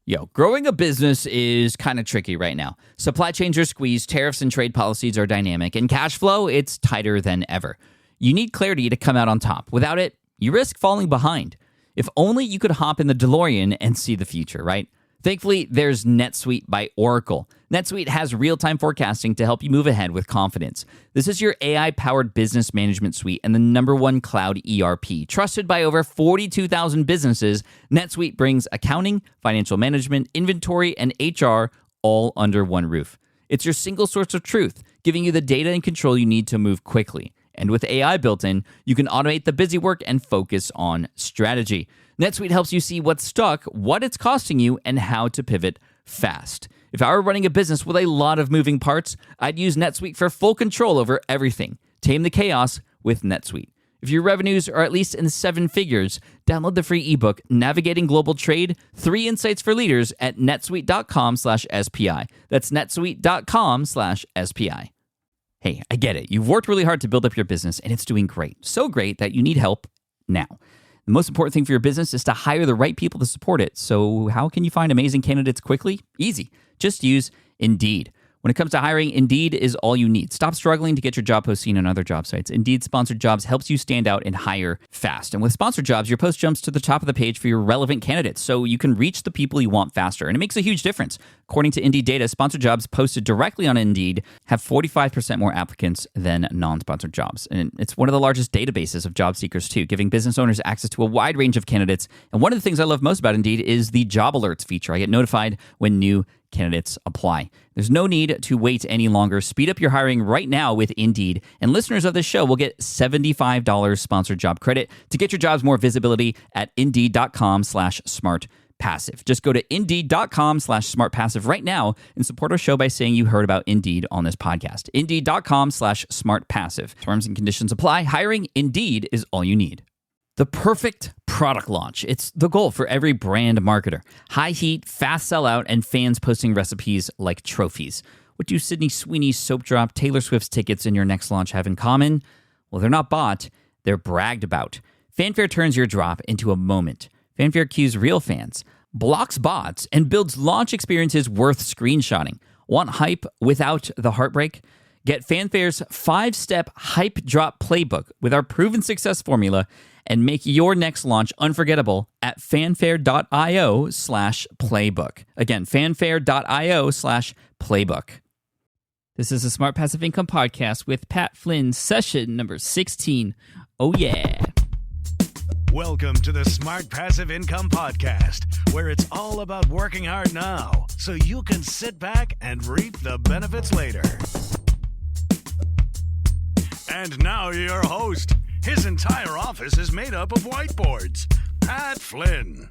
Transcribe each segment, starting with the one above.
Yo, growing a business is kind of tricky right now. Supply chains are squeezed, tariffs and trade policies are dynamic, and cash flow, it's tighter than ever. You need clarity to come out on top. Without it, you risk falling behind. If only you could hop in the DeLorean and see the future, right? Thankfully, there's NetSuite by Oracle. NetSuite has real-time forecasting to help you move ahead with confidence. This is your AI-powered business management suite and the #1 cloud ERP. Trusted by over 42,000 businesses, NetSuite brings accounting, financial management, inventory, and HR all under one roof. It's your single source of truth, giving you the data and control you need to move quickly. And with AI built in, you can automate the busy work and focus on strategy. NetSuite helps you see what's stuck, what it's costing you, and how to pivot fast. If I were running a business with a lot of moving parts, I'd use NetSuite for full control over everything. Tame the chaos with NetSuite. If your revenues are at least in 7 figures, download the free ebook, Navigating Global Trade, 3 Insights for Leaders at netsuite.com/SPI. That's netsuite.com/SPI. Hey, I get it. You've worked really hard to build up your business, and it's doing great. So great that you need help now. The most important thing for your business is to hire the right people to support it. So how can you find amazing candidates quickly? Easy. Just use Indeed. When it comes to hiring, Indeed is all you need. Stop struggling to get your job post seen on other job sites. Indeed Sponsored Jobs helps you stand out and hire fast. And with Sponsored Jobs, your post jumps to the top of the page for your relevant candidates, so you can reach the people you want faster. And it makes a huge difference. According to Indeed data, Sponsored Jobs posted directly on Indeed have 45% more applicants than non-sponsored jobs. And it's one of the largest databases of job seekers, too, giving business owners access to a wide range of candidates. And one of the things I love most about Indeed is the job alerts feature. I get notified when new candidates apply. There's no need to wait any longer. Speed up your hiring right now with Indeed. And listeners of this show will get $75 sponsored job credit to get your jobs more visibility at Indeed.com/smartpassive. Just go to Indeed.com/smartpassive right now and support our show by saying you heard about Indeed on this podcast. Indeed.com/smartpassive. Terms and conditions apply. Hiring Indeed is all you need. The perfect product launch. It's the goal for every brand marketer. High heat, fast sellout, and fans posting recipes like trophies. What do Sydney Sweeney's soap drop, Taylor Swift's tickets, and your next launch have in common? Well, they're not bought, they're bragged about. Fanfare turns your drop into a moment. Fanfare cues real fans, blocks bots, and builds launch experiences worth screenshotting. Want hype without the heartbreak? Get Fanfare's 5-step hype drop playbook with our proven success formula and make your next launch unforgettable at fanfare.io/playbook. Again, fanfare.io/playbook. This is a Smart Passive Income Podcast with Pat Flynn, session number 16. Oh, yeah. Welcome to the Smart Passive Income Podcast, where it's all about working hard now so you can sit back and reap the benefits later. And now your host. His entire office is made up of whiteboards. Pat Flynn.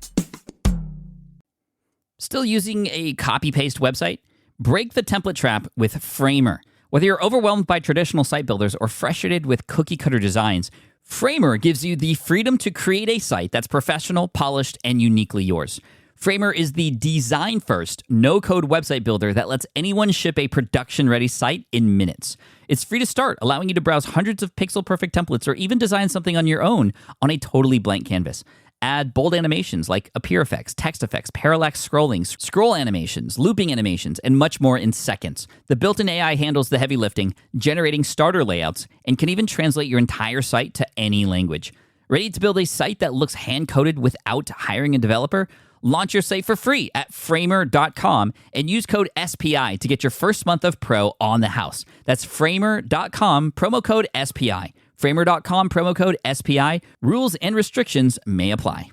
Still using a copy-paste website? Break the template trap with Framer. Whether you're overwhelmed by traditional site builders or frustrated with cookie-cutter designs, Framer gives you the freedom to create a site that's professional, polished, and uniquely yours. Framer is the design-first, no-code website builder that lets anyone ship a production-ready site in minutes. It's free to start, allowing you to browse hundreds of pixel-perfect templates or even design something on your own on a totally blank canvas. Add bold animations like appear effects, text effects, parallax scrolling, scroll animations, looping animations, and much more in seconds. The built-in AI handles the heavy lifting, generating starter layouts, and can even translate your entire site to any language. Ready to build a site that looks hand-coded without hiring a developer? Launch your site for free at framer.com and use code SPI to get your first month of pro on the house. That's framer.com, promo code SPI. Framer.com, promo code SPI. Rules and restrictions may apply.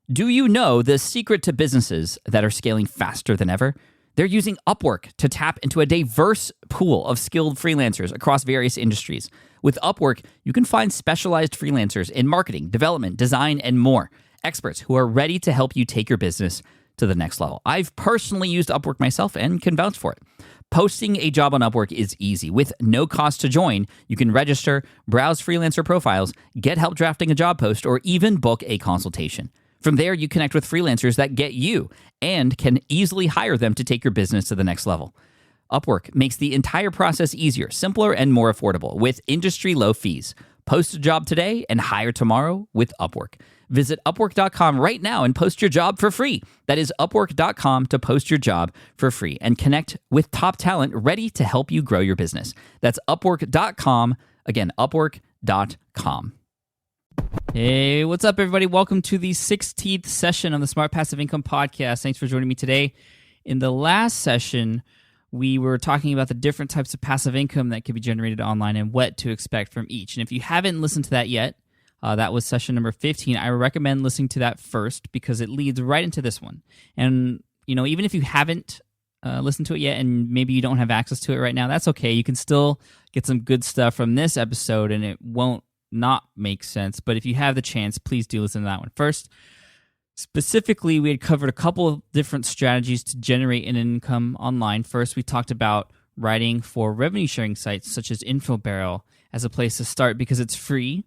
Do you know the secret to businesses that are scaling faster than ever? They're using Upwork to tap into a diverse pool of skilled freelancers across various industries. With Upwork, you can find specialized freelancers in marketing, development, design, and more. Experts who are ready to help you take your business to the next level. I've personally used Upwork myself and can vouch for it. Posting a job on Upwork is easy. With no cost to join, you can register, browse freelancer profiles, get help drafting a job post, or even book a consultation. From there, you connect with freelancers that get you and can easily hire them to take your business to the next level. Upwork makes the entire process easier, simpler, and more affordable with industry-low fees. Post a job today and hire tomorrow with Upwork. Visit Upwork.com right now and post your job for free. That is Upwork.com to post your job for free and connect with top talent ready to help you grow your business. That's Upwork.com. Again, Upwork.com. Hey, what's up, everybody? Welcome to the 16th session of the Smart Passive Income Podcast. Thanks for joining me today. In the last session, we were talking about the different types of passive income that can be generated online and what to expect from each. And if you haven't listened to that yet, that was session number 15. I recommend listening to that first because it leads right into this one. And, even if you haven't listened to it yet and maybe you don't have access to it right now, that's okay. You can still get some good stuff from this episode and it won't not make sense. But if you have the chance, please do listen to that one first. Specifically, we had covered a couple of different strategies to generate an income online. First, we talked about writing for revenue sharing sites such as InfoBarrel as a place to start because it's free.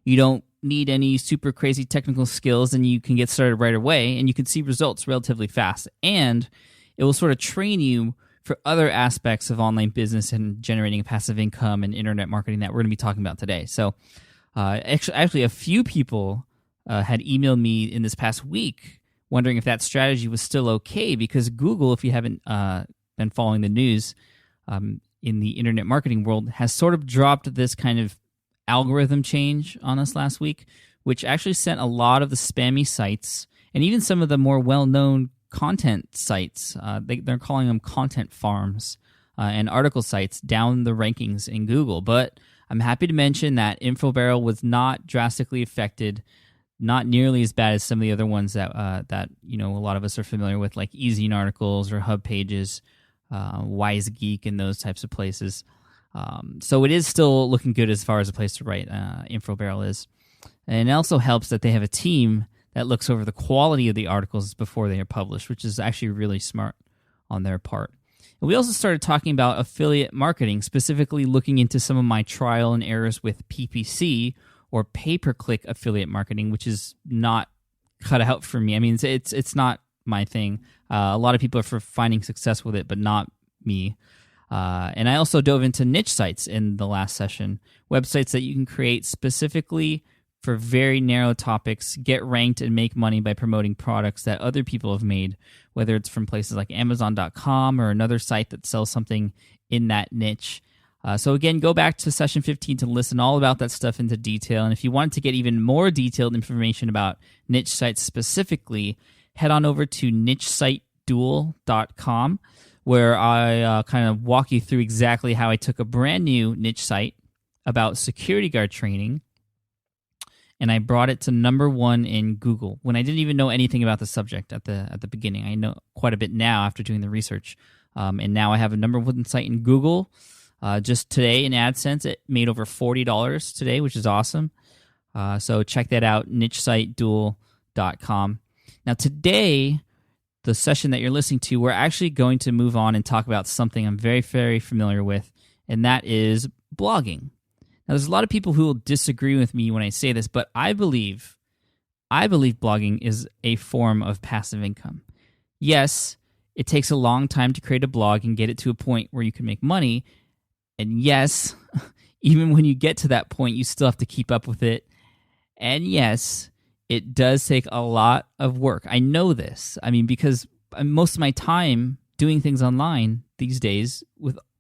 You don't need any super crazy technical skills and you can get started right away and you can see results relatively fast. And it will sort of train you for other aspects of online business and generating passive income and internet marketing that we're going to be talking about today. So actually a few people had emailed me in this past week wondering if that strategy was still okay because Google, if you haven't been following the news in the internet marketing world, has sort of dropped this kind of algorithm change on us last week, which actually sent a lot of the spammy sites and even some of the more well-known content sites, they're calling them content farms and article sites, down the rankings in Google. But I'm happy to mention that InfoBarrel was not drastically affected, not nearly as bad as some of the other ones that a lot of us are familiar with, like eZine articles or Hub Pages, Wise Geek, and those types of places. So it is still looking good as far as a place to write. InfoBarrel is. And it also helps that they have a team that looks over the quality of the articles before they are published, which is actually really smart on their part. And we also started talking about affiliate marketing, specifically looking into some of my trial and errors with PPC or pay-per-click affiliate marketing, which is not cut out for me. I mean, it's not my thing. A lot of people are finding success with it, but not me. And I also dove into niche sites in the last session, websites that you can create specifically for very narrow topics, get ranked, and make money by promoting products that other people have made, whether it's from places like Amazon.com or another site that sells something in that niche. So again, go back to session 15 to listen all about that stuff into detail. And if you want to get even more detailed information about niche sites specifically, head on over to nichesiteduel.com, where I kind of walk you through exactly how I took a brand new niche site about security guard training and I brought it to number 1 in Google when I didn't even know anything about the subject at the beginning. I know quite a bit now after doing the research, and now I have a number 1 site in Google. Just today in AdSense, it made over $40 today, which is awesome. So check that out, nichesiteduel.com. Now today, the session that you're listening to, we're actually going to move on and talk about something I'm very, very familiar with, and that is blogging. Now, there's a lot of people who will disagree with me when I say this, but I believe blogging is a form of passive income. Yes, it takes a long time to create a blog and get it to a point where you can make money, and yes, even when you get to that point, you still have to keep up with it, and yes, it does take a lot of work. I know this. I mean, because most of my time doing things online these days,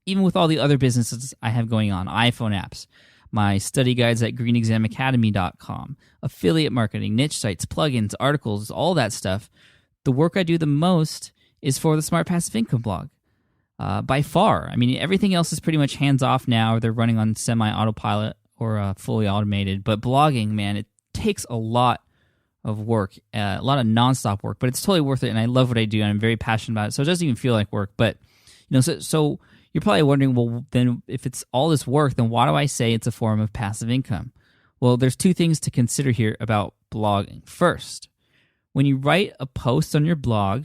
even with all the other businesses I have going on, iPhone apps, my study guides at greenexamacademy.com, affiliate marketing, niche sites, plugins, articles, all that stuff, the work I do the most is for the Smart Passive Income blog. By far. I mean, everything else is pretty much hands-off now, or they're running on semi-autopilot or fully automated. But blogging, man, it takes a lot of work, a lot of nonstop work, but it's totally worth it, and I love what I do, and I'm very passionate about it, so it doesn't even feel like work. But, so you're probably wondering, well, then if it's all this work, then why do I say it's a form of passive income? Well, there's 2 things to consider here about blogging. First, when you write a post on your blog,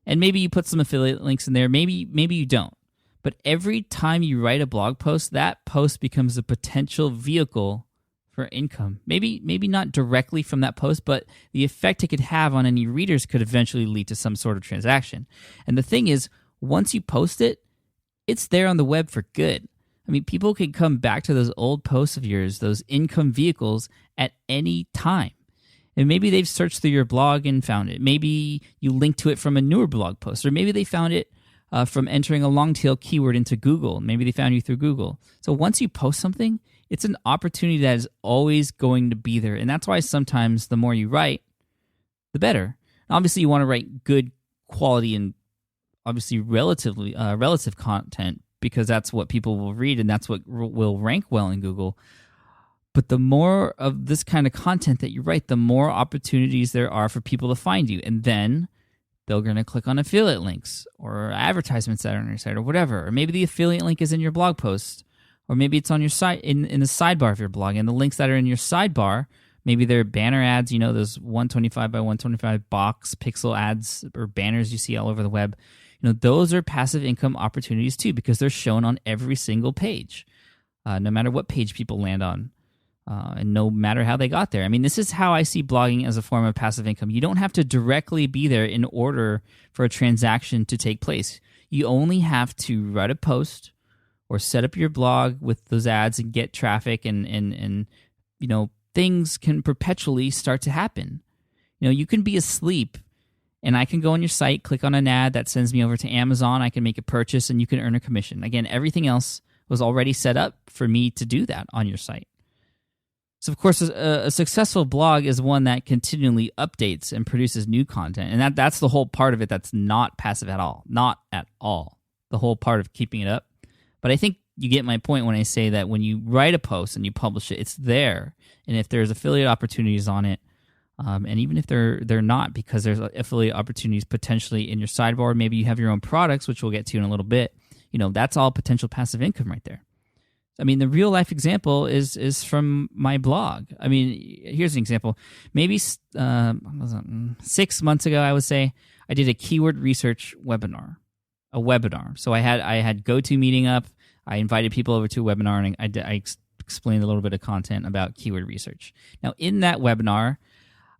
and maybe you put some affiliate links in there, maybe you don't, but every time you write a blog post, that post becomes a potential vehicle for income. Maybe not directly from that post, but the effect it could have on any readers could eventually lead to some sort of transaction. And the thing is, once you post it, it's there on the web for good. I mean, people can come back to those old posts of yours, those income vehicles, at any time. And maybe they've searched through your blog and found it. Maybe you linked to it from a newer blog post, or maybe they found it from entering a long tail keyword into Google. Maybe they found you through Google. So once you post something, it's an opportunity that is always going to be there. And that's why sometimes the more you write, the better. Obviously, you want to write good quality and obviously relative content, because that's what people will read and that's what will rank well in Google. But the more of this kind of content that you write, the more opportunities there are for people to find you. And then they're going to click on affiliate links or advertisements that are on your site or whatever. Or maybe the affiliate link is in your blog post, or maybe it's on your site in the sidebar of your blog. And the links that are in your sidebar, maybe they're banner ads, those 125 by 125 box pixel ads or banners you see all over the web. Those are passive income opportunities too, because they're shown on every single page, no matter what page people land on. And no matter how they got there. I mean, this is how I see blogging as a form of passive income. You don't have to directly be there in order for a transaction to take place. You only have to write a post or set up your blog with those ads and get traffic, and things can perpetually start to happen. You can be asleep and I can go on your site, click on an ad that sends me over to Amazon. I can make a purchase and you can earn a commission. Again, everything else was already set up for me to do that on your site. So, of course, a successful blog is one that continually updates and produces new content. And that's the whole part of it that's not passive at all. Not at all. The whole part of keeping it up. But I think you get my point when I say that when you write a post and you publish it, it's there. And if there's affiliate opportunities on it, and even if they're not, because there's affiliate opportunities potentially in your sidebar, maybe you have your own products, which we'll get to in a little bit, that's all potential passive income right there. I mean, the real life example is from my blog. I mean, here's an example. Maybe 6 months ago, I would say, I did a keyword research webinar, a webinar. So I had GoToMeeting up. I invited people over to a webinar, and I explained a little bit of content about keyword research. Now, in that webinar,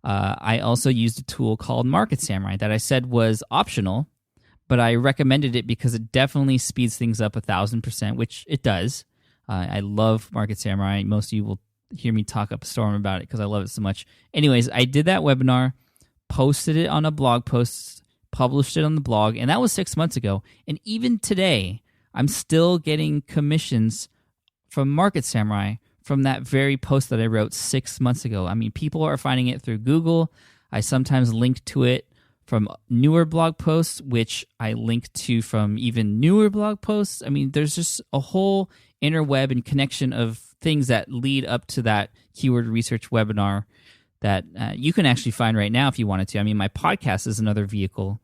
I also used a tool called Market Samurai that I said was optional, but I recommended it because it definitely speeds things up 1,000%, which it does. I love Market Samurai. Most of you will hear me talk up a storm about it because I love it so much. Anyways, I did that webinar, posted it on a blog post, published it on the blog, and that was 6 months ago. And even today, I'm still getting commissions from Market Samurai from that very post that I wrote 6 months ago. I mean, people are finding it through Google. I sometimes link to it from newer blog posts, which I link to from even newer blog posts. I mean, there's just a whole interweb and connection of things that lead up to that keyword research webinar that you can actually find right now if you wanted to. I mean, my podcast is another vehicle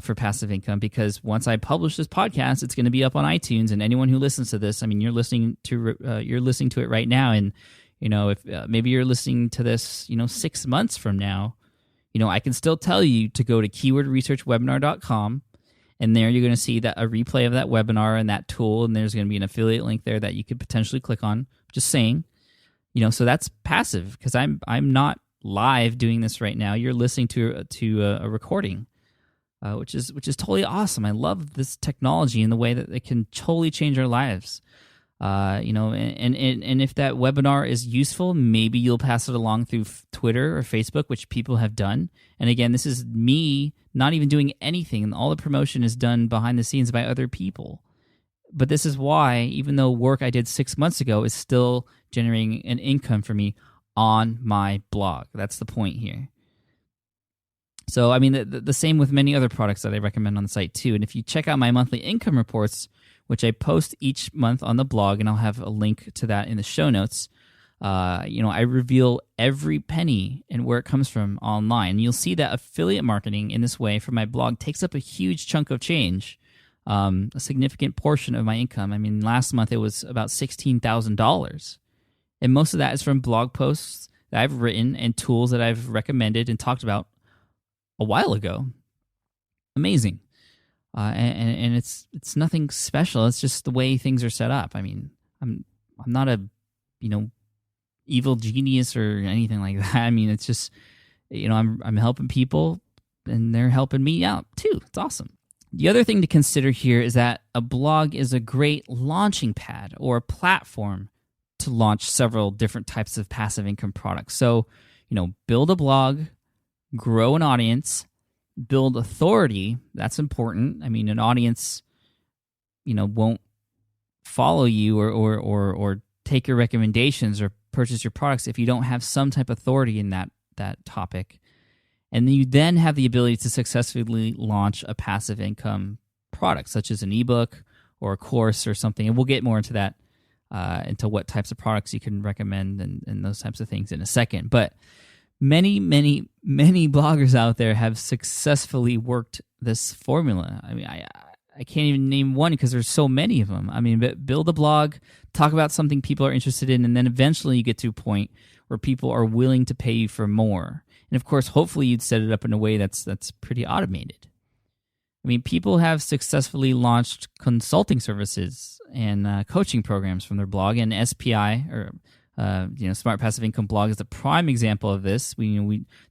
for passive income, because once I publish this podcast, it's going to be up on iTunes, and anyone who listens to this, I mean, you're listening to it right now, and if maybe you're listening to this 6 months from now, I can still tell you to go to keywordresearchwebinar.com, and there you're going to see that a replay of that webinar and that tool, and there's going to be an affiliate link there that you could potentially click on. Just saying, so that's passive, because I'm not live doing this right now. You're listening to a recording, which is totally awesome. I love this technology and the way that it can totally change our lives. And if that webinar is useful, maybe you'll pass it along through Twitter or Facebook, which people have done. And again, this is me not even doing anything, and all the promotion is done behind the scenes by other people. But this is why, even though work I did 6 months ago is still generating an income for me on my blog. That's the point here. So, I mean, the same with many other products that I recommend on the site too. And if you check out my monthly income reports, which I post each month on the blog, and I'll have a link to that in the show notes, I reveal every penny and where it comes from online. You'll see that affiliate marketing in this way for my blog takes up a huge chunk of change, a significant portion of my income. I mean, last month it was about $16,000. And most of that is from blog posts that I've written and tools that I've recommended and talked about a while ago. Amazing. And it's nothing special. It's just the way things are set up. I mean, I'm not a, evil genius or anything like that. I mean, it's just, I'm helping people and they're helping me out too. It's awesome. The other thing to consider here is that a blog is a great launching pad or a platform to launch several different types of passive income products. So, build a blog, grow an audience, build authority. That's important. I mean, an audience, won't follow you or take your recommendations or purchase your products if you don't have some type of authority in that topic. And then you then have the ability to successfully launch a passive income product, such as an ebook or a course or something. And we'll get more into that, into what types of products you can recommend and those types of things in a second. But many, many, many bloggers out there have successfully worked this formula. I mean, I can't even name one because there's so many of them. I mean, but build a blog, talk about something people are interested in, and then eventually you get to a point where people are willing to pay you for more. And of course, hopefully you'd set it up in a way that's pretty automated. I mean, people have successfully launched consulting services and coaching programs from their blog, and SPI, or Smart Passive Income Blog, is a prime example of this.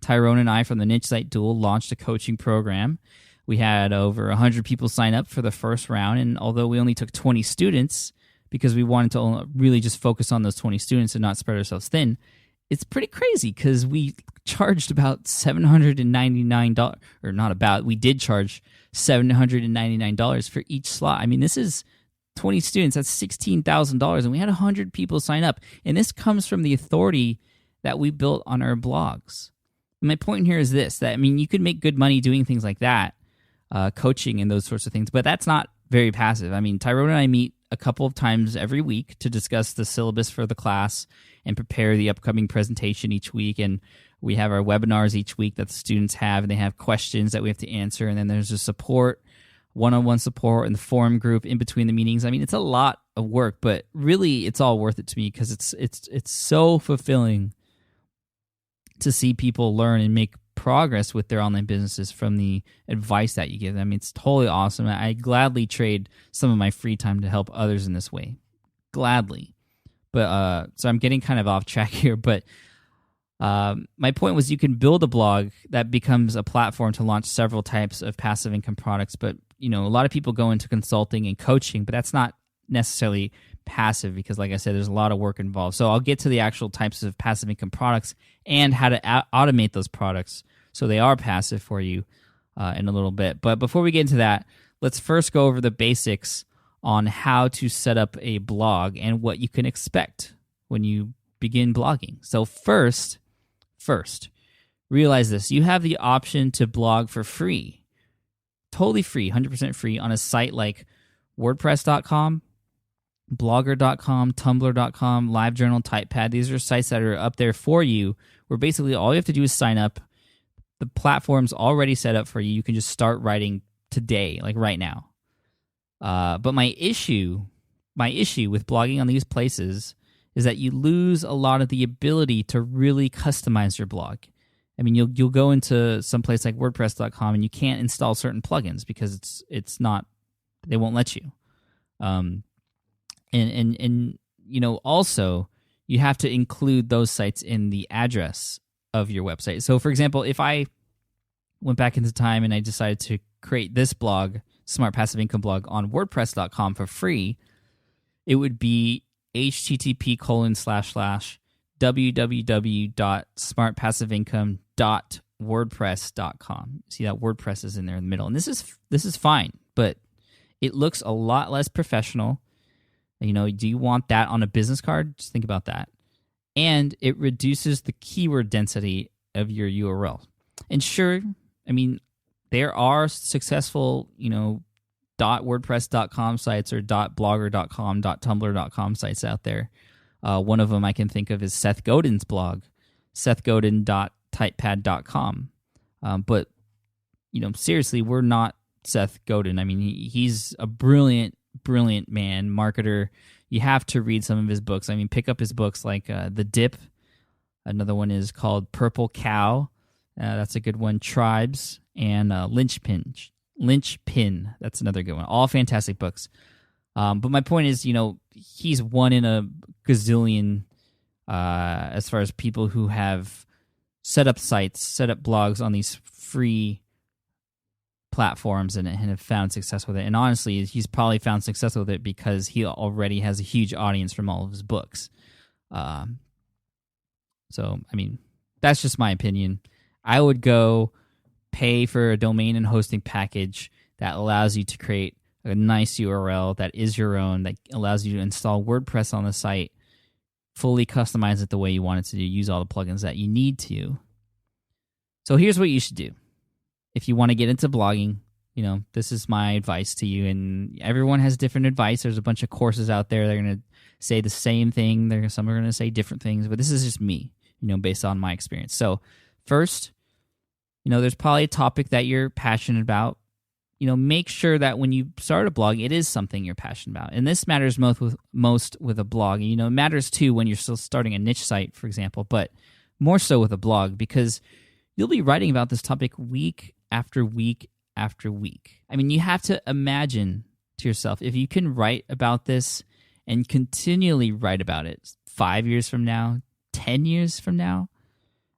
Tyrone and I from the Niche Site Duel launched a coaching program. We had over 100 people sign up for the first round, and although we only took 20 students because we wanted to really just focus on those 20 students and not spread ourselves thin, it's pretty crazy because we charged about $799, or not about, we did charge $799 for each slot. I mean, this is 20 students, that's $16,000, and we had 100 people sign up. And this comes from the authority that we built on our blogs. And my point here is this, that, I mean, you could make good money doing things like that, coaching and those sorts of things, but that's not very passive. I mean, Tyrone and I meet a couple of times every week to discuss the syllabus for the class and prepare the upcoming presentation each week. And we have our webinars each week that the students have, and they have questions that we have to answer. And then there's a support, one-on-one support in the forum group in between the meetings. I mean, it's a lot of work, but really it's all worth it to me because it's so fulfilling to see people learn and make progress with their online businesses from the advice that you give them. I mean, it's totally awesome. I gladly trade some of my free time to help others in this way. Gladly. But so I'm getting kind of off track here, but my point was you can build a blog that becomes a platform to launch several types of passive income products. But, a lot of people go into consulting and coaching, but that's not necessarily passive because, like I said, there's a lot of work involved. So I'll get to the actual types of passive income products and how to automate those products so they are passive for you in a little bit. But before we get into that, let's first go over the basics on how to set up a blog and what you can expect when you begin blogging. So first, realize this. You have the option to blog for free. Totally free, 100% free on a site like WordPress.com, Blogger.com, Tumblr.com, LiveJournal, Typepad. These are sites that are up there for you where basically all you have to do is sign up. The platform's already set up for you. You can just start writing today, like right now. But my issue with blogging on these places is that you lose a lot of the ability to really customize your blog. I mean, you'll go into some place like WordPress.com and you can't install certain plugins because it's not, they won't let you. Also you have to include those sites in the address of your website. So for example, if I went back into time and I decided to create this blog, Smart Passive Income blog, on WordPress.com for free, it would be http://www.smartpassiveincome.wordpress.com. See that WordPress is in there in the middle. And this is fine, but it looks a lot less professional. Do you want that on a business card? Just think about that. And it reduces the keyword density of your URL. And sure, I mean, there are successful, .wordpress.com sites or .blogger.com, .tumblr.com sites out there. One of them I can think of is Seth Godin's blog, sethgodin.typepad.com. But, seriously, we're not Seth Godin. I mean, he's a brilliant man, marketer. You have to read some of his books. I mean, pick up his books like The Dip. Another one is called Purple Cow. That's a good one. Tribes and Lynchpin. That's another good one. All fantastic books. But my point is, he's one in a gazillion as far as people who have set up sites, set up blogs on these free platforms and have found success with it. And honestly, he's probably found success with it because he already has a huge audience from all of his books. So, I mean, That's just my opinion. I would go pay for a domain and hosting package that allows you to create a nice URL that is your own, that allows you to install WordPress on the site, fully customize it the way you want it to do, use all the plugins that you need to. So here's what you should do. If you want to get into blogging, this is my advice to you, and everyone has different advice. There's a bunch of courses out there that are going to say the same thing. Some are going to say different things, but this is just me, based on my experience. So first, there's probably a topic that you're passionate about. Make sure that when you start a blog, it is something you're passionate about. And this matters most with a blog. It matters too when you're still starting a niche site, for example, but more so with a blog, because you'll be writing about this topic week after week after week. I mean, you have to imagine to yourself, if you can write about this and continually write about it 5 years from now, 10 years from now,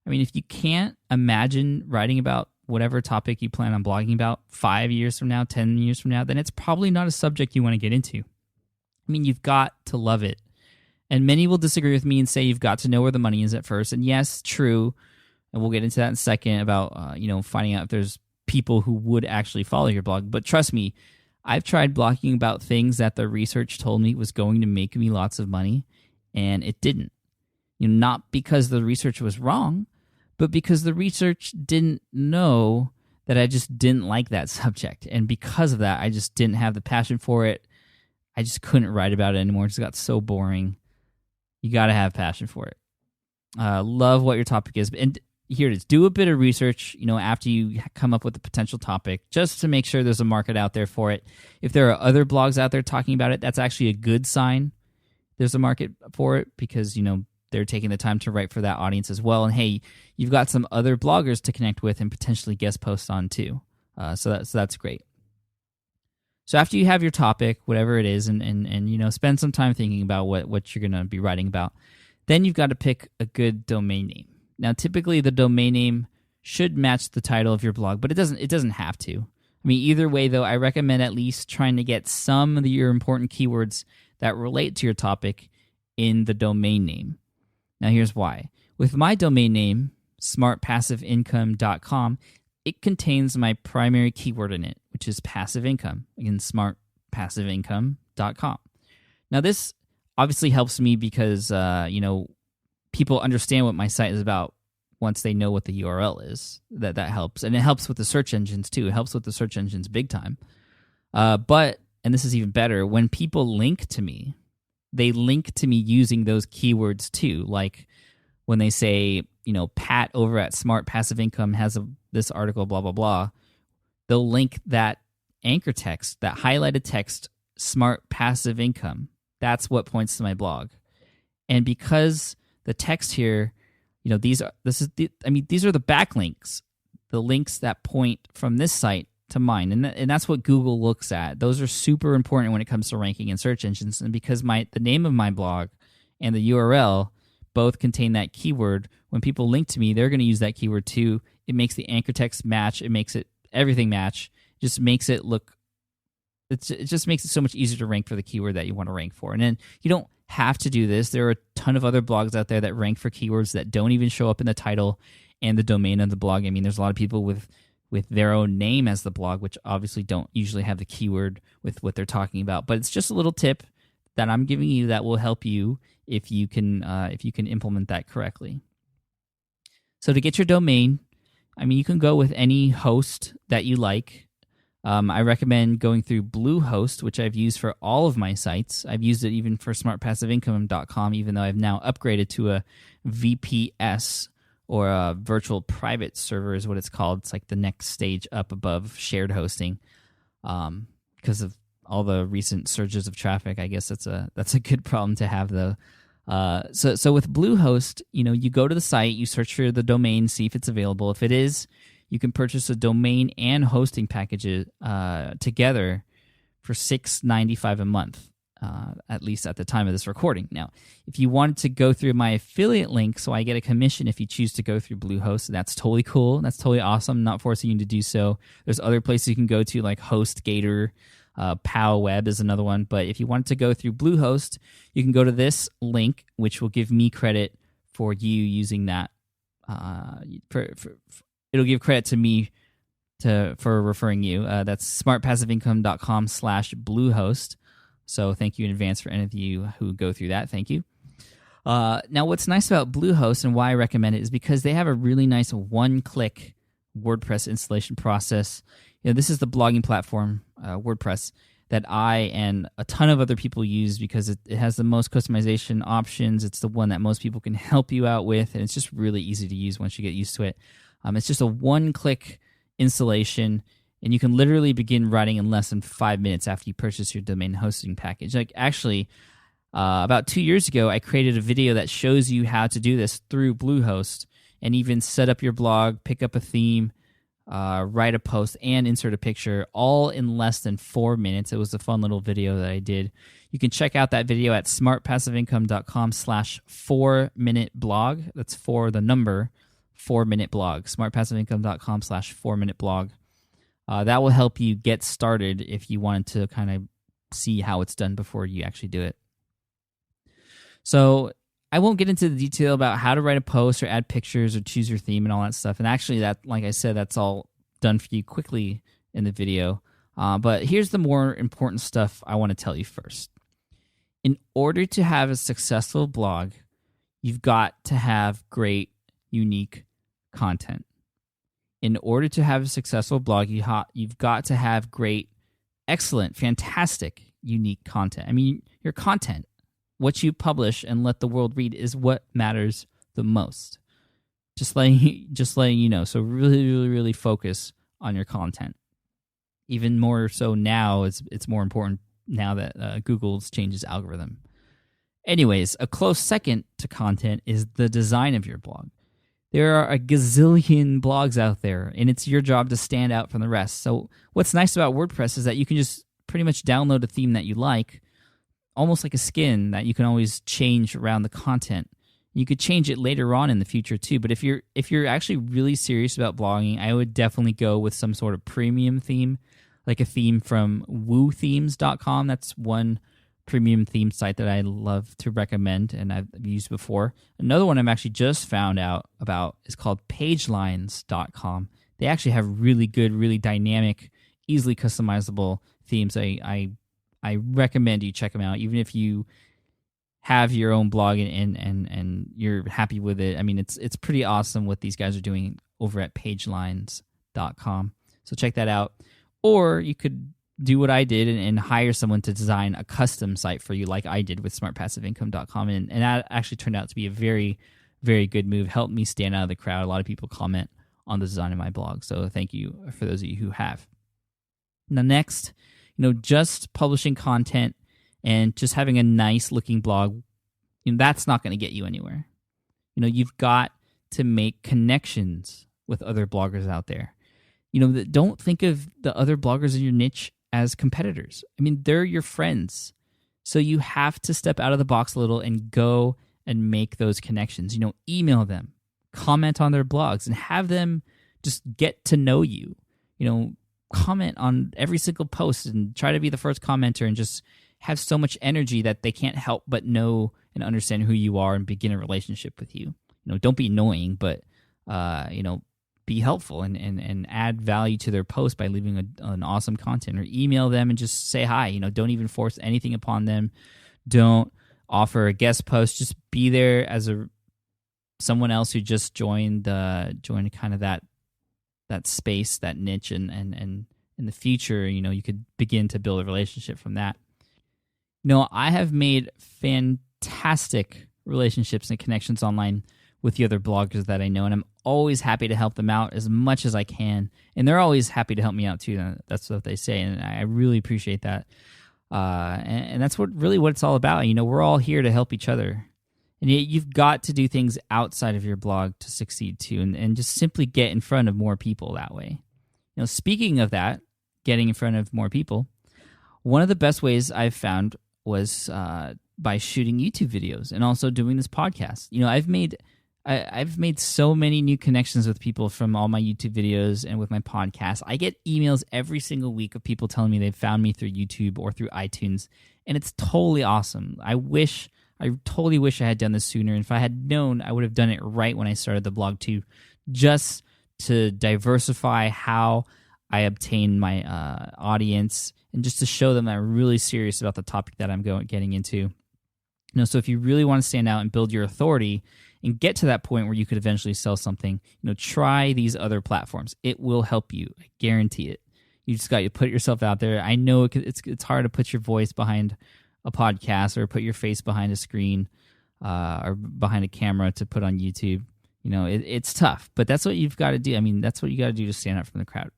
I mean, if you can't imagine writing about whatever topic you plan on blogging about 5 years from now, 10 years from now, then it's probably not a subject you want to get into. I mean, you've got to love it. And many will disagree with me and say you've got to know where the money is at first. And yes, true. And we'll get into that in a second about, finding out if there's people who would actually follow your blog. But trust me, I've tried blogging about things that the research told me was going to make me lots of money, and it didn't. Not because the research was wrong, but because the research didn't know that I just didn't like that subject. And because of that, I just didn't have the passion for it. I just couldn't write about it anymore. It just got so boring. You got to have passion for it. Love what your topic is. And here it is. Do a bit of research, after you come up with a potential topic, just to make sure there's a market out there for it. If there are other blogs out there talking about it, that's actually a good sign there's a market for it, because, they're taking the time to write for that audience as well. And hey, you've got some other bloggers to connect with and potentially guest post on too. So that's great. So after you have your topic, whatever it is, and spend some time thinking about what you're going to be writing about, then you've got to pick a good domain name. Now, typically the domain name should match the title of your blog, but it doesn't have to. I mean, either way though, I recommend at least trying to get some of your important keywords that relate to your topic in the domain name. Now, here's why. With my domain name, smartpassiveincome.com, it contains my primary keyword in it, which is passive income. Again, smartpassiveincome.com. Now, this obviously helps me because, people understand what my site is about once they know what the URL is. That helps. And it helps with the search engines, too. It helps with the search engines big time. But, and this is even better, when people link to me, they link to me using those keywords too. Like when they say, Pat over at Smart Passive Income has this article, blah, blah, blah, they'll link that anchor text, that highlighted text, Smart Passive Income. That's what points to my blog. And because the text here, these are the backlinks, the links that point from this site to mine, and that's what Google looks at. Those are super important when it comes to ranking in search engines. And because the name of my blog and the URL both contain that keyword, when people link to me, they're going to use that keyword too. It makes the anchor text match. It makes everything match. It just makes it so much easier to rank for the keyword that you want to rank for. And then you don't have to do this. There are a ton of other blogs out there that rank for keywords that don't even show up in the title and the domain of the blog. I mean, there's a lot of people with their own name as the blog, which obviously don't usually have the keyword with what they're talking about. But it's just a little tip that I'm giving you that will help you if you can implement that correctly. So to get your domain, you can go with any host that you like. I recommend going through Bluehost, which I've used for all of my sites. I've used it even for smartpassiveincome.com, even though I've now upgraded to a VPS, or a virtual private server is what it's called. It's like the next stage up above shared hosting, because of all the recent surges of traffic. I guess that's a good problem to have, though. So with Bluehost, you go to the site, you search for the domain, see if it's available. If it is, you can purchase a domain and hosting packages together for $6.95 a month. At least at the time of this recording. Now, if you wanted to go through my affiliate link, so I get a commission if you choose to go through Bluehost, that's totally cool. That's totally awesome. I'm not forcing you to do so. There's other places you can go to, like HostGator, PowWeb is another one. But if you wanted to go through Bluehost, you can go to this link, which will give me credit for you using that it'll give credit to me for referring you. That's smartpassiveincome.com/Bluehost. So thank you in advance for any of you who go through that. Thank you. Now, what's nice about Bluehost and why I recommend it is because they have a really nice one-click WordPress installation process. This is the blogging platform, WordPress, that I and a ton of other people use because it has the most customization options. It's the one that most people can help you out with, and it's just really easy to use once you get used to it. It's just a one-click installation, and you can literally begin writing in less than 5 minutes after you purchase your domain hosting package. Actually, about 2 years ago, I created a video that shows you how to do this through Bluehost and even set up your blog, pick up a theme, write a post, and insert a picture, all in less than 4 minutes. It was a fun little video that I did. You can check out that video at smartpassiveincome.com/4-minute-blog. That's 4, the number, 4-minute blog. smartpassiveincome.com/4-minute blog. That will help you get started if you wanted to kind of see how it's done before you actually do it. So I won't get into the detail about how to write a post or add pictures or choose your theme and all that stuff. And actually, that, like I said, that's all done for you quickly in the video. But here's the more important stuff I want to tell you first. In order to have a successful blog, you've got to have great, unique content. In order to have a successful blog, you've got to have great, excellent, fantastic, unique content. I mean, your content, what you publish and let the world read, is what matters the most. Just letting you know. So really, really, really focus on your content. Even more so now, it's more important now that Google's changed its algorithm. Anyways, a close second to content is the design of your blog. There are a gazillion blogs out there, and it's your job to stand out from the rest. So what's nice about WordPress is that you can just pretty much download a theme that you like, almost like a skin that you can always change around the content. You could change it later on in the future too. But if you're actually really serious about blogging, I would definitely go with some sort of premium theme, like a theme from woothemes.com. That's one premium theme site that I love to recommend and I've used before. Another one I'm actually just found out about is called pagelines.com. They actually have really good, really dynamic, easily customizable themes. I recommend you check them out, even if you have your own blog and you're happy with it. I mean, it's pretty awesome what these guys are doing over at pagelines.com. So check that out. Or you could do what I did and hire someone to design a custom site for you, like I did with smartpassiveincome.com. And that actually turned out to be a very, very good move. Helped me stand out of the crowd. A lot of people comment on the design of my blog. So thank you for those of you who have. Now, next, just publishing content and just having a nice looking blog, that's not going to get you anywhere. You've got to make connections with other bloggers out there. Don't think of the other bloggers in your niche as competitors. I mean, they're your friends. So you have to step out of the box a little and go and make those connections. Email them, comment on their blogs, and have them just get to know you. Comment on every single post and try to be the first commenter and just have so much energy that they can't help but know and understand who you are and begin a relationship with you. Don't be annoying, but be helpful and add value to their post by leaving an awesome content, or email them and just say hi. Don't even force anything upon them. Don't offer a guest post. Just be there as someone else who just joined kind of that space, that niche, and in the future, you could begin to build a relationship from that. I have made fantastic relationships and connections online with the other bloggers that I know, and I'm always happy to help them out as much as I can, and they're always happy to help me out too. That's what they say, and I really appreciate that. And that's what it's all about. We're all here to help each other, and you've got to do things outside of your blog to succeed too, and just simply get in front of more people that way. Speaking of that, getting in front of more people, one of the best ways I've found was by shooting YouTube videos and also doing this podcast. I've made so many new connections with people from all my YouTube videos and with my podcast. I get emails every single week of people telling me they've found me through YouTube or through iTunes, and it's totally awesome. I wish I totally wish I had done this sooner. If I had known, I would have done it right when I started the blog too, just to diversify how I obtain my audience and just to show them that I'm really serious about the topic that I'm getting into. So if you really want to stand out and build your authority and get to that point where you could eventually sell something, try these other platforms. It will help you. I guarantee it. You just got to put yourself out there. I know it's hard to put your voice behind a podcast or put your face behind a screen or behind a camera to put on YouTube. It's tough, but that's what you've got to do. That's what you got to do to stand out from the crowd.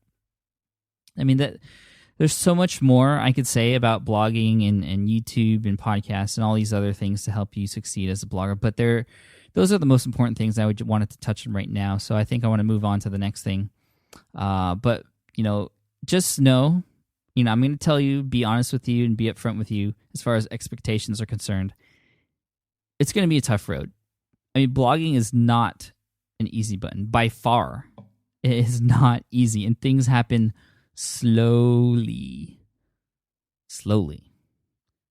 There's so much more I could say about blogging and YouTube and podcasts and all these other things to help you succeed as a blogger, but those are the most important things I wanted to touch on right now. So I think I want to move on to the next thing. But just know, I'm going to tell you, be honest with you and be upfront with you as far as expectations are concerned. It's going to be a tough road. Blogging is not an easy button. By far, it is not easy. And things happen slowly.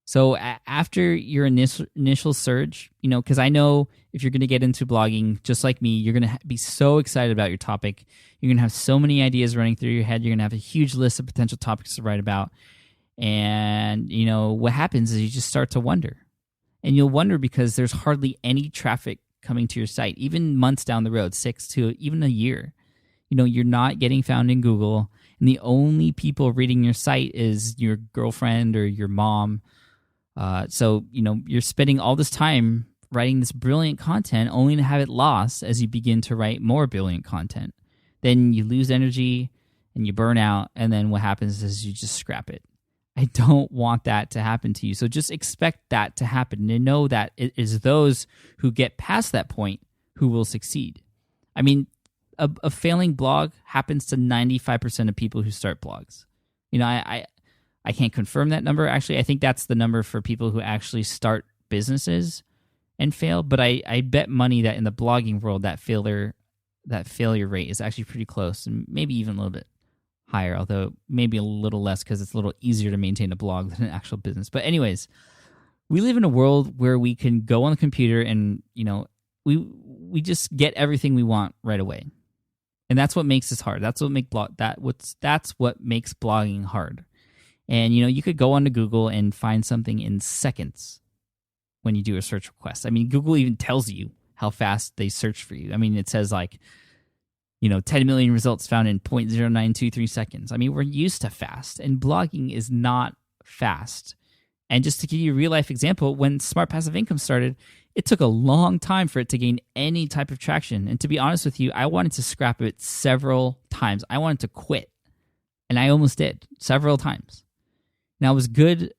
So after your initial surge, because I know if you're going to get into blogging, just like me, you're going to be so excited about your topic. You're going to have so many ideas running through your head. You're going to have a huge list of potential topics to write about. And, what happens is you just start to wonder. And you'll wonder because there's hardly any traffic coming to your site, even months down the road, 6 to even a year. You're not getting found in Google. And the only people reading your site is your girlfriend or your mom. So you're spending all this time writing this brilliant content only to have it lost as you begin to write more brilliant content. Then you lose energy and you burn out, and then what happens is you just scrap it. I don't want that to happen to you. So just expect that to happen and know that it is those who get past that point who will succeed. A failing blog happens to 95% of people who start blogs. I can't confirm that number. Actually, I think that's the number for people who actually start businesses and fail. But I bet money that in the blogging world, that failure rate is actually pretty close, and maybe even a little bit higher, although maybe a little less because it's a little easier to maintain a blog than an actual business. But anyways, we live in a world where we can go on the computer and we just get everything we want right away. And that's what makes this hard. That's what makes blogging hard. And you could go onto Google and find something in seconds when you do a search request. Google even tells you how fast they search for you. It says 10 million results found in 0.0923 seconds. We're used to fast, and blogging is not fast. And just to give you a real life example, when Smart Passive Income started, it took a long time for it to gain any type of traction. And to be honest with you, I wanted to scrap it several times. I wanted to quit, and I almost did several times. Now, I was good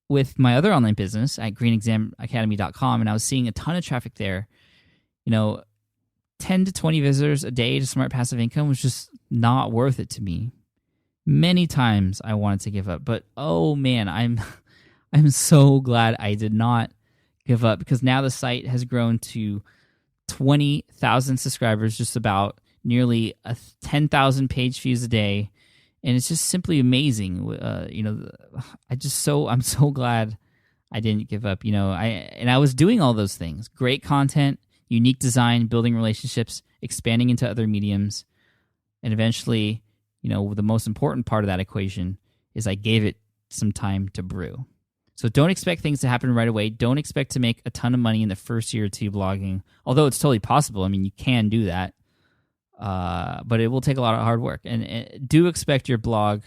with my other online business at greenexamacademy.com, and I was seeing a ton of traffic there. 10 to 20 visitors a day to Smart Passive Income was just not worth it to me. Many times I wanted to give up, but oh man, I'm so glad I did not give up, because now the site has grown to 20,000 subscribers, just about, nearly 10,000 page views a day, and it's just simply amazing. I'm so glad I didn't give up. I was doing all those things: great content, unique design, building relationships, expanding into other mediums, and eventually, the most important part of that equation is I gave it some time to brew. So don't expect things to happen right away. Don't expect to make a ton of money in the first year or two blogging, although it's totally possible. You can do that, but it will take a lot of hard work. And do expect your blog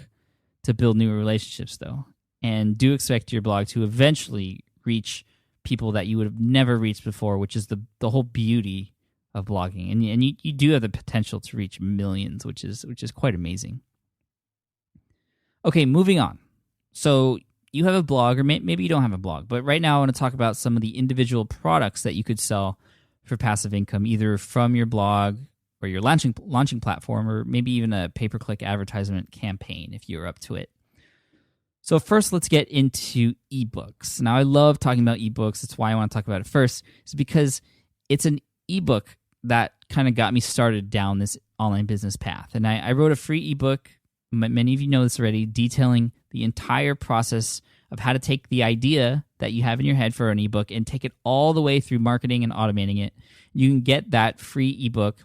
to build new relationships, though, and do expect your blog to eventually reach people that you would have never reached before, which is the whole beauty of blogging. And you do have the potential to reach millions, which is quite amazing. Okay, moving on. So you have a blog, or maybe you don't have a blog, but right now I want to talk about some of the individual products that you could sell for passive income, either from your blog or your launching platform, or maybe even a pay-per-click advertisement campaign if you're up to it. So first, let's get into ebooks. Now, I love talking about ebooks. That's why I want to talk about it first. It's because it's an ebook that kind of got me started down this online business path. And I wrote a free ebook, many of you know this already, detailing the entire process of how to take the idea that you have in your head for an ebook and take it all the way through marketing and automating it. You can get that free ebook.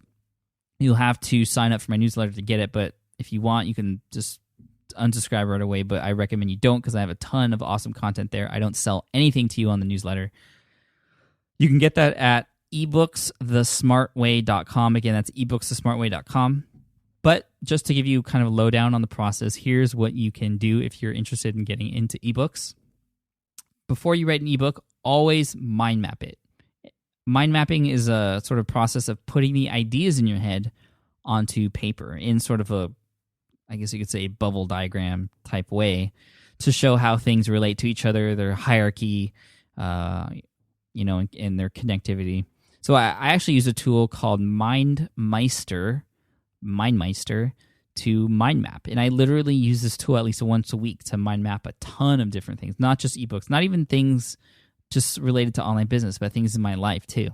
You'll have to sign up for my newsletter to get it, but if you want, you can just unsubscribe right away, but I recommend you don't because I have a ton of awesome content there. I don't sell anything to you on the newsletter. You can get that at ebooksthesmartway.com. Again, that's ebooksthesmartway.com. But just to give you kind of a lowdown on the process, here's what you can do if you're interested in getting into ebooks. Before you write an ebook, always mind map it. Mind mapping is a sort of process of putting the ideas in your head onto paper in sort of a, I guess you could say, bubble diagram type way to show how things relate to each other, their hierarchy, and their connectivity. So I actually use a tool called MindMeister to mind map. And I literally use this tool at least once a week to mind map a ton of different things, not just ebooks, not even things just related to online business, but things in my life too.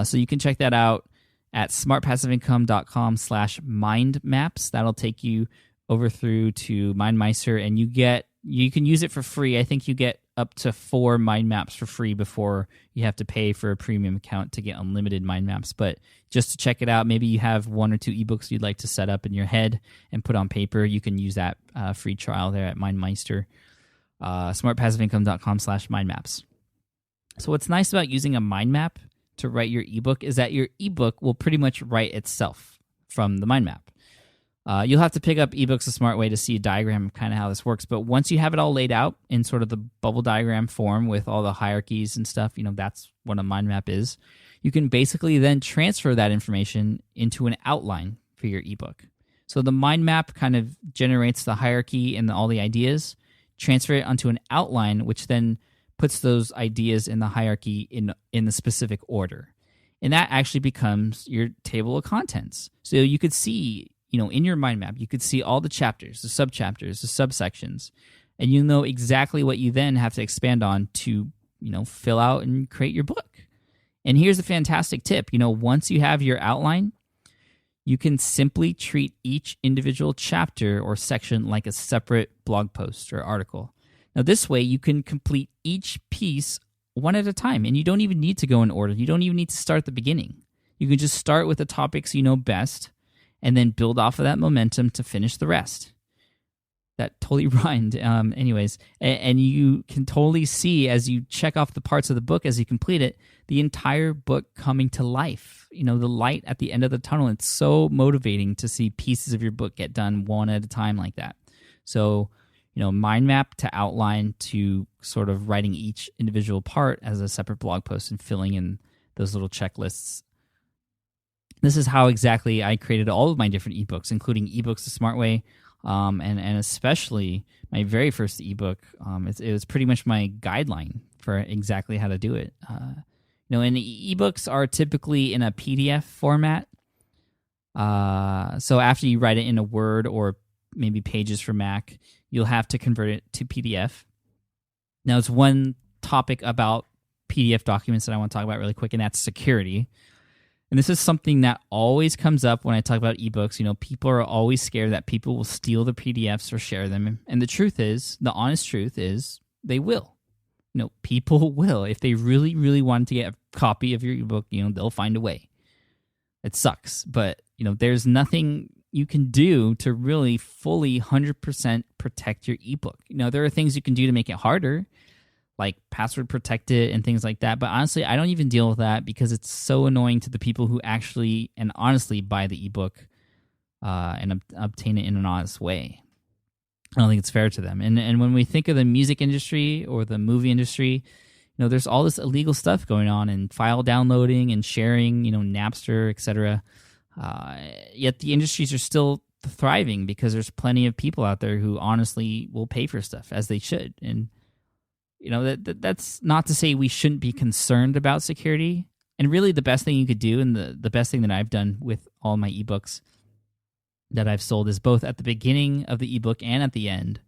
So you can check that out at smartpassiveincome.com/mindmaps. That'll take you over through to MindMeister, and you can use it for free. I think you get up to 4 mind maps for free before you have to pay for a premium account to get unlimited mind maps. But just to check it out, maybe you have 1 or 2 ebooks you'd like to set up in your head and put on paper. You can use that free trial there at MindMeister, smartpassiveincome.com/mindmaps. So what's nice about using a mind map to write your ebook is that your ebook will pretty much write itself from the mind map. You'll have to pick up eBooks the Smart Way to see a diagram of kind of how this works. But once you have it all laid out in sort of the bubble diagram form with all the hierarchies and stuff, that's what a mind map is. You can basically then transfer that information into an outline for your ebook. So the mind map kind of generates the hierarchy and all the ideas, transfer it onto an outline, which then puts those ideas in the hierarchy in the specific order. And that actually becomes your table of contents. So you could see, in your mind map, you could see all the chapters, the subchapters, the subsections, and you know exactly what you then have to expand on to, fill out and create your book. And here's a fantastic tip. Once you have your outline, you can simply treat each individual chapter or section like a separate blog post or article. Now, this way, you can complete each piece one at a time, and you don't even need to go in order. You don't even need to start at the beginning. You can just start with the topics you know best and then build off of that momentum to finish the rest. That totally rhymed. Anyways, and you can totally see as you check off the parts of the book as you complete it, the entire book coming to life. The light at the end of the tunnel. It's so motivating to see pieces of your book get done one at a time like that. So, mind map to outline to sort of writing each individual part as a separate blog post and filling in those little checklists. This is how exactly I created all of my different ebooks, including eBooks the Smart Way, and especially my very first ebook. It was pretty much my guideline for exactly how to do it. And ebooks are typically in a PDF format. So after you write it in a Word or maybe Pages for Mac, you'll have to convert it to PDF. Now, it's one topic about PDF documents that I want to talk about really quick, and that's security. And this is something that always comes up when I talk about ebooks. People are always scared that people will steal the PDFs or share them. And the honest truth is, they will. People will. If they really, really want to get a copy of your ebook, they'll find a way. It sucks, but, there's nothing you can do to really fully 100% protect your ebook. There are things you can do to make it harder, like password protect it and things like that. But honestly, I don't even deal with that because it's so annoying to the people who actually and honestly buy the ebook and obtain it in an honest way. I don't think it's fair to them. And when we think of the music industry or the movie industry, there's all this illegal stuff going on and file downloading and sharing, Napster, etc. Yet the industries are still thriving because there's plenty of people out there who honestly will pay for stuff as they should. And that's not to say we shouldn't be concerned about security. And really the best thing you could do, and the best thing that I've done with all my ebooks that I've sold, is both at the beginning of the ebook and at the end.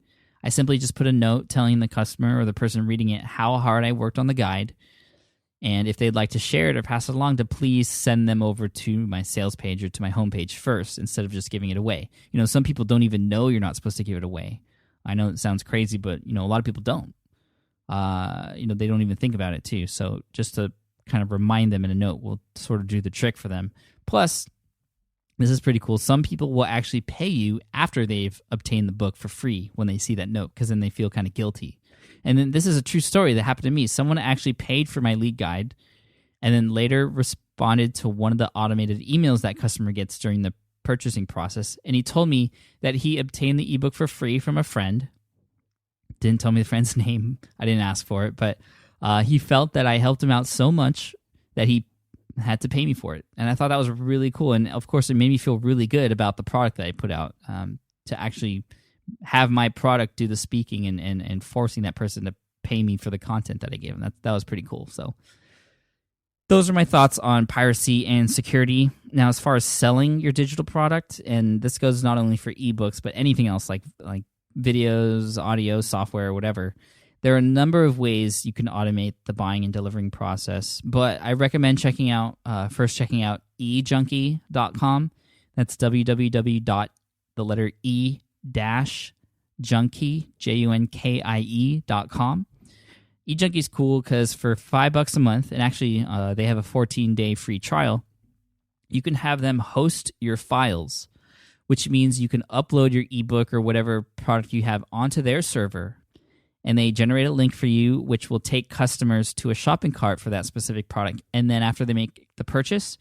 I simply just put a note telling the customer or the person reading it how hard I worked on the guide. And if they'd like to share it or pass it along, to please send them over to my sales page or to my homepage first instead of just giving it away. Some people don't even know you're not supposed to give it away. I know it sounds crazy, but a lot of people don't. they don't even think about it too. So just to kind of remind them in a note will sort of do the trick for them. Plus, this is pretty cool. Some people will actually pay you after they've obtained the book for free when they see that note, because then they feel kind of guilty. And then this is a true story that happened to me. Someone actually paid for my lead guide and then later responded to one of the automated emails that customer gets during the purchasing process. And he told me that he obtained the ebook for free from a friend. Didn't tell me the friend's name. I didn't ask for it, but he felt that I helped him out so much that he had to pay me for it. And I thought that was really cool. And of course, it made me feel really good about the product that I put out, to actually have my product do the speaking and forcing that person to pay me for the content that I gave them. That was pretty cool. So those are my thoughts on piracy and security. Now, as far as selling your digital product, and this goes not only for ebooks, but anything else like videos, audio, software, whatever, there are a number of ways you can automate the buying and delivering process. But I recommend checking out ejunkie.com. That's www.e-junkie.com. eJunkie is cool because for $5 a month, and actually they have a 14-day free trial, you can have them host your files, which means you can upload your ebook or whatever product you have onto their server, and they generate a link for you, which will take customers to a shopping cart for that specific product. And then after they make the purchase,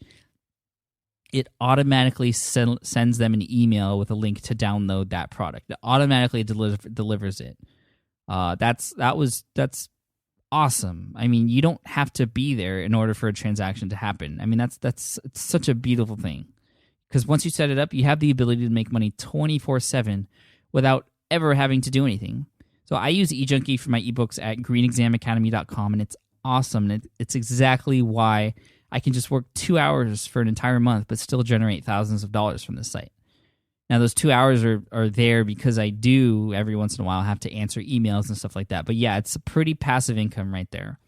it automatically sends them an email with a link to download that product. It automatically delivers it. That's awesome. I mean, you don't have to be there in order for a transaction to happen. I mean, it's such a beautiful thing, because once you set it up, you have the ability to make money 24/7 without ever having to do anything. So I use eJunkie for my ebooks at greenexamacademy.com, and it's awesome. And it's exactly why I can just work 2 hours for an entire month but still generate thousands of dollars from this site. Now, those 2 hours are there because I do, every once in a while, have to answer emails and stuff like that. But yeah, it's a pretty passive income right there.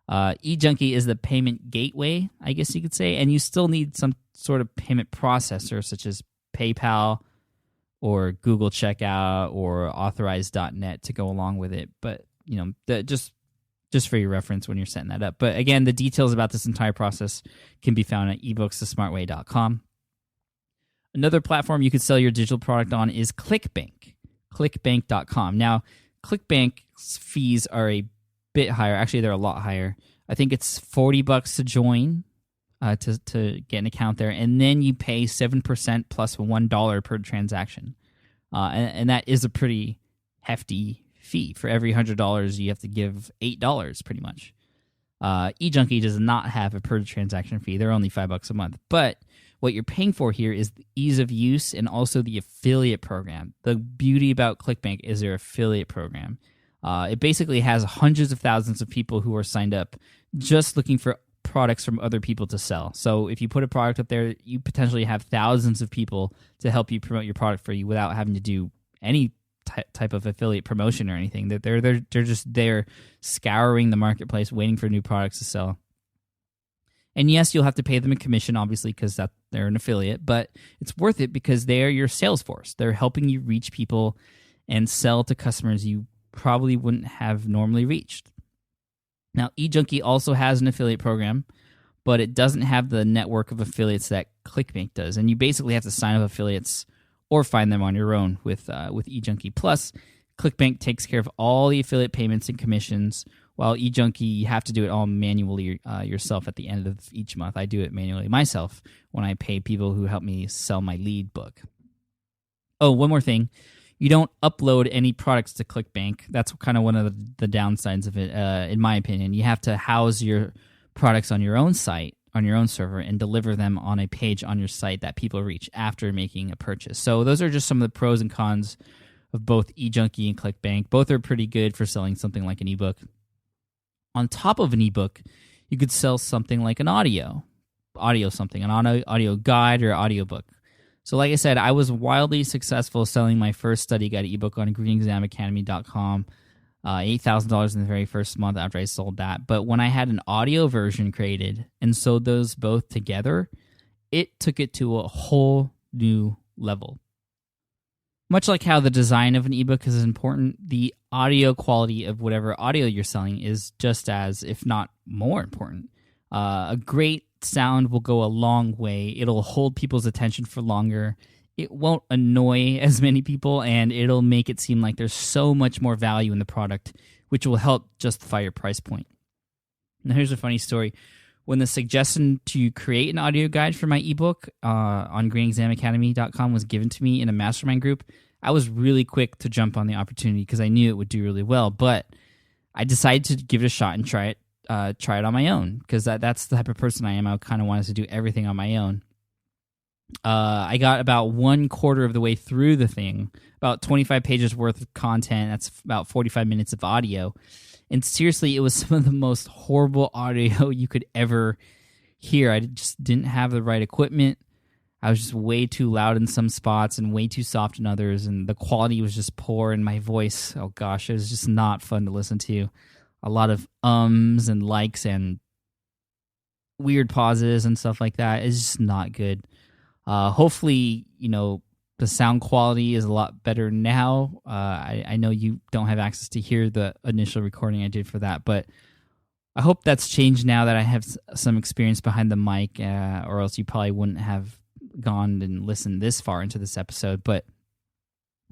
eJunkie is the payment gateway, I guess you could say, and you still need some sort of payment processor such as PayPal or Google Checkout or Authorize.net to go along with it. But, just for your reference when you're setting that up. But again, the details about this entire process can be found at ebooksthesmartway.com. Another platform you could sell your digital product on is ClickBank, clickbank.com. Now, ClickBank's fees are a bit higher. Actually, they're a lot higher. I think it's $40 to join to get an account there, and then you pay 7% plus $1 per transaction. And that is a pretty hefty fee. For every $100, you have to give $8 pretty much. eJunkie does not have a per transaction fee. They're only $5 a month. But what you're paying for here is the ease of use and also the affiliate program. The beauty about ClickBank is their affiliate program. It basically has hundreds of thousands of people who are signed up just looking for products from other people to sell. So if you put a product up there, you potentially have thousands of people to help you promote your product for you without having to do any type of affiliate promotion or anything. They're just there scouring the marketplace, waiting for new products to sell. And yes, you'll have to pay them a commission, obviously, because they're an affiliate, but it's worth it because they're your sales force. They're helping you reach people and sell to customers you probably wouldn't have normally reached. Now, eJunkie also has an affiliate program, but it doesn't have the network of affiliates that ClickBank does. And you basically have to sign up affiliates or find them on your own with eJunkie. Plus, ClickBank takes care of all the affiliate payments and commissions, while eJunkie, you have to do it all manually yourself at the end of each month. I do it manually myself when I pay people who help me sell my lead book. Oh, one more thing. You don't upload any products to ClickBank. That's kind of one of the downsides of it, in my opinion. You have to house your products on your own site, on your own server, and deliver them on a page on your site that people reach after making a purchase. So those are just some of the pros and cons of both eJunkie and ClickBank. Both are pretty good for selling something like an ebook. On top of an ebook, you could sell something like an audio something, an audio guide or audiobook. So like I said, I was wildly successful selling my first study guide ebook on greenexamacademy.com, $8,000 in the very first month after I sold that. But when I had an audio version created and sold those both together, it took it to a whole new level. Much like how the design of an ebook is important, the audio quality of whatever audio you're selling is just as, if not more important. A great sound will go a long way. It'll hold people's attention for longer. It won't annoy as many people, and it'll make it seem like there's so much more value in the product, which will help justify your price point. Now, here's a funny story. When the suggestion to create an audio guide for my ebook on greenexamacademy.com was given to me in a mastermind group, I was really quick to jump on the opportunity because I knew it would do really well. But I decided to give it a shot and try it on my own because that's the type of person I am. I kind of wanted to do everything on my own. I got about 1/4 of the way through the thing, about 25 pages worth of content. That's about 45 minutes of audio. And seriously, it was some of the most horrible audio you could ever hear. I just didn't have the right equipment. I was just way too loud in some spots and way too soft in others. And the quality was just poor. And my voice, oh gosh, it was just not fun to listen to. A lot of ums and likes and weird pauses and stuff like that. It's just not good. Hopefully, the sound quality is a lot better now. I know you don't have access to hear the initial recording I did for that, but I hope that's changed now that I have some experience behind the mic, or else you probably wouldn't have gone and listened this far into this episode. But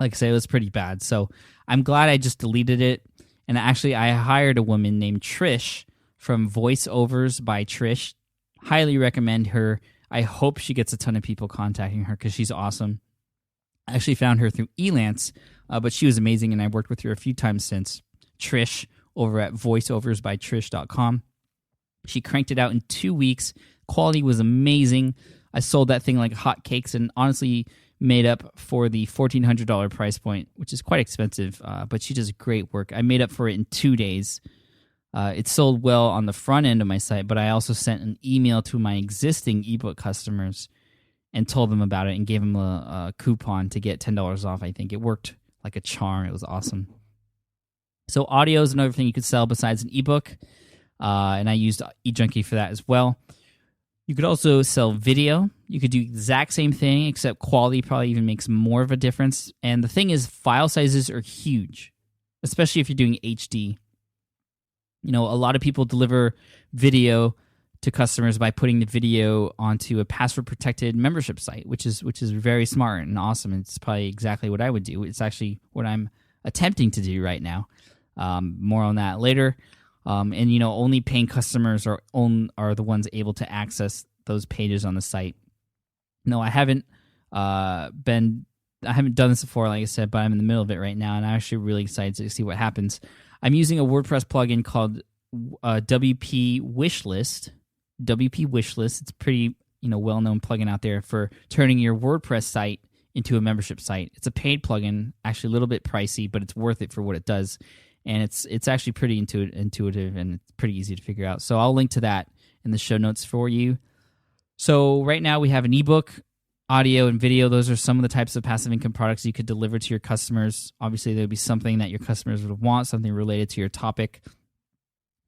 like I say, it was pretty bad. So I'm glad I just deleted it. And actually, I hired a woman named Trish from Voiceovers by Trish. Highly recommend her. I hope she gets a ton of people contacting her because she's awesome. I actually found her through Elance, but she was amazing, and I worked with her a few times since. Trish over at voiceoversbytrish.com. She cranked it out in 2 weeks. Quality was amazing. I sold that thing like hotcakes and honestly made up for the $1,400 price point, which is quite expensive, but she does great work. I made up for it in 2 days. It sold well on the front end of my site, but I also sent an email to my existing ebook customers and told them about it and gave them a coupon to get $10 off, I think. It worked like a charm. It was awesome. So audio is another thing you could sell besides an ebook, and I used eJunkie for that as well. You could also sell video. You could do the exact same thing, except quality probably even makes more of a difference. And the thing is, file sizes are huge, especially if you're doing HD. A lot of people deliver video to customers by putting the video onto a password-protected membership site, which is very smart and awesome. It's probably exactly what I would do. It's actually what I'm attempting to do right now. More on that later. And only paying customers are the ones able to access those pages on the site. No, I haven't done this before, like I said, but I'm in the middle of it right now, and I'm actually really excited to see what happens. I'm using a WordPress plugin called WP Wishlist. WP Wishlist. It's a pretty well-known plugin out there for turning your WordPress site into a membership site. It's a paid plugin, actually a little bit pricey, but it's worth it for what it does. And it's actually pretty intuitive and it's pretty easy to figure out. So I'll link to that in the show notes for you. So right now we have an ebook, audio, and video. Those are some of the types of passive income products you could deliver to your customers. Obviously, there would be something that your customers would want, something related to your topic.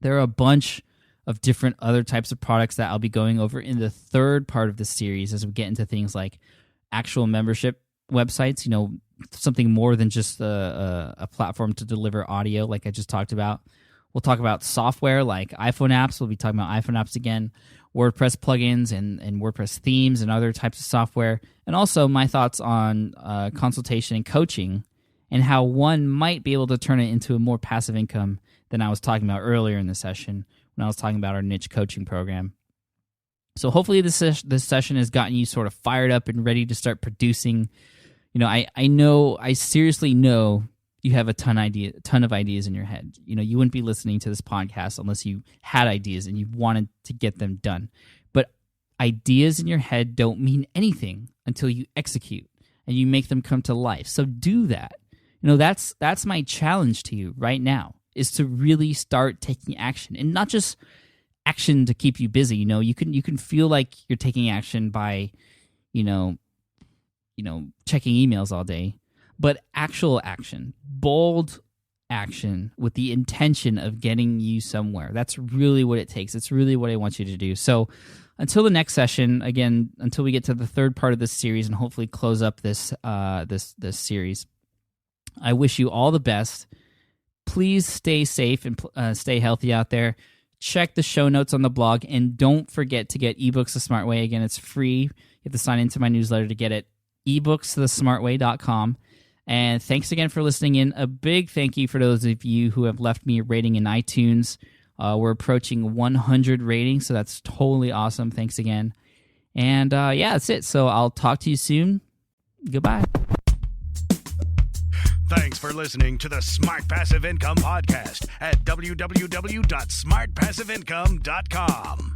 There are a bunch of different other types of products that I'll be going over in the third part of the series as we get into things like actual membership websites, something more than just a platform to deliver audio like I just talked about. We'll talk about software like iPhone apps. We'll be talking about iPhone apps again, WordPress plugins and WordPress themes and other types of software, and also my thoughts on consultation and coaching and how one might be able to turn it into a more passive income than I was talking about earlier in the session when I was talking about our niche coaching program. So hopefully this session has gotten you sort of fired up and ready to start producing. I seriously know you have a ton of ideas in your head. You wouldn't be listening to this podcast unless you had ideas and you wanted to get them done. But ideas in your head don't mean anything until you execute and you make them come to life. So do that. That's my challenge to you right now, is to really start taking action, and not just action to keep you busy. You can feel like you're taking action by, checking emails all day, but actual action, bold action with the intention of getting you somewhere. That's really what it takes. It's really what I want you to do. So until the next session, again, until we get to the third part of this series and hopefully close up this series, I wish you all the best. Please stay safe and stay healthy out there. Check the show notes on the blog, and don't forget to get eBooks the Smart Way. Again, it's free. You have to sign into my newsletter to get it. ebooksthesmartway.com. And thanks again for listening in. A big thank you for those of you who have left me a rating in iTunes. We're approaching 100 ratings, so that's totally awesome. Thanks again. And yeah, that's it. So I'll talk to you soon. Goodbye. Thanks for listening to the Smart Passive Income Podcast at www.smartpassiveincome.com.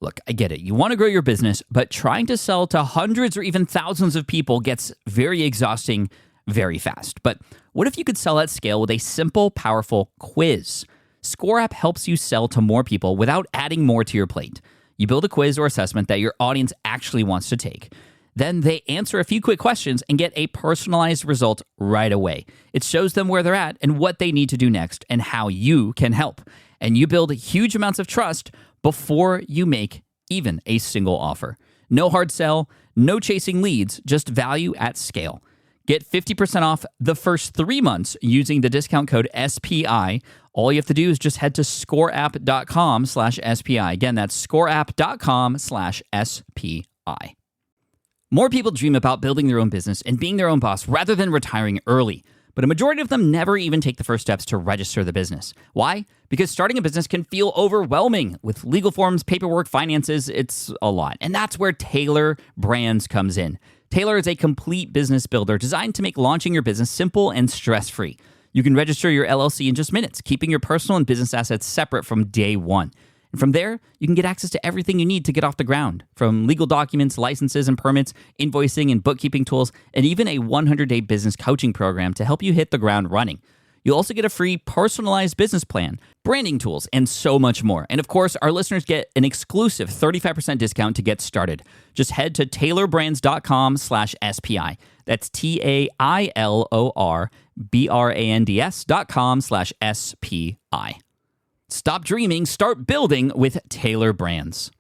Look, I get it. You want to grow your business, but trying to sell to hundreds or even thousands of people gets very exhausting very fast. But what if you could sell at scale with a simple, powerful quiz? Score App helps you sell to more people without adding more to your plate. You build a quiz or assessment that your audience actually wants to take. Then they answer a few quick questions and get a personalized result right away. It shows them where they're at and what they need to do next and how you can help. And you build huge amounts of trust before you make even a single offer. No hard sell, no chasing leads, just value at scale. Get 50% off the first 3 months using the discount code SPI. All you have to do is just head to scoreapp.com/SPI. Again, that's scoreapp.com/SPI. More people dream about building their own business and being their own boss rather than retiring early. But a majority of them never even take the first steps to register the business. Why? Because starting a business can feel overwhelming. With legal forms, paperwork, finances, it's a lot. And that's where Taylor Brands comes in. Taylor is a complete business builder designed to make launching your business simple and stress-free. You can register your LLC in just minutes, keeping your personal and business assets separate from day one. And from there, you can get access to everything you need to get off the ground, from legal documents, licenses and permits, invoicing and bookkeeping tools, and even a 100-day business coaching program to help you hit the ground running. You'll also get a free personalized business plan, branding tools, and so much more. And of course, our listeners get an exclusive 35% discount to get started. Just head to taylorbrands.com/SPI. That's TAILORBRANDS.com/SPI. Stop dreaming, start building with Taylor Brands.